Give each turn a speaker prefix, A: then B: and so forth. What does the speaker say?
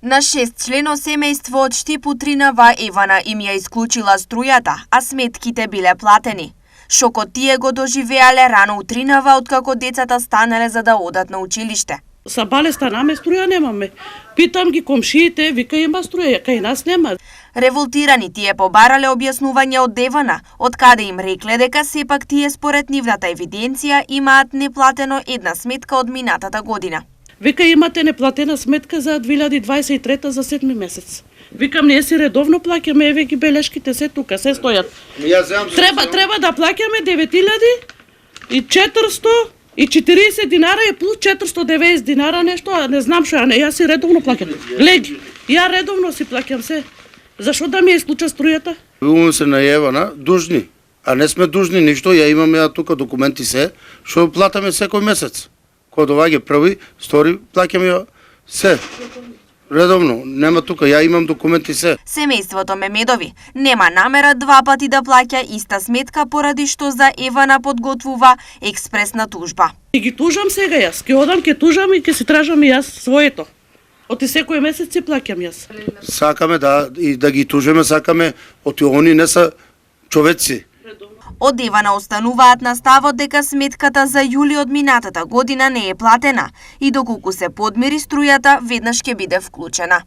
A: На 6-члено семејство од Штипу Тринава Евана им ја исклучила струјата, а сметките биле платени. Шокот тие го доживеале рано у Тринава откако децата станале за да одат на училиште.
B: Са балеста наме струја немаме. Питам ги комшиите, вика има струја, кај нас нема.
A: Револтирани тие побарале објаснување од Евана, од каде им рекле дека сепак тие според нивната евиденција имаат неплатено една сметка од минатата година.
B: Вика имате неплатена сметка за 2023 за 7 месец. Викам ние си редовно плаќаме, еве ги белешките се тука, се стојат. Треба да плаќаме 9440 динара и плюс 490 динара нешто, а не знам што, јас си редовно плаќам. Гледи, ја редовно си плаќам се. Зашо да ми е случа струјата?
C: Имаме се на Евана дужни, а не сме дужни ништо, ја имаме ја тука документи се, што платаме секој месец. Кога доваѓа први, втори, плаќаме ја се. Редовно, нема тука, ја имам документи се.
A: Семејството Мемедови нема намера два пати да плаќа иста сметка поради што за Евана подготвува експресна тужба.
B: И ги тужам сега јас, ќе одам, ќе тужам и ќе си тражам и јас своето. Оти секој месец си плаќам јас.
C: Сакаме да ги тужиме, сакаме, оти они не се човеци.
A: Од Евана остануваат на ставот дека сметката за јули од минатата година не е платена и доколку се подмери струјата, веднаш ќе биде вклучена.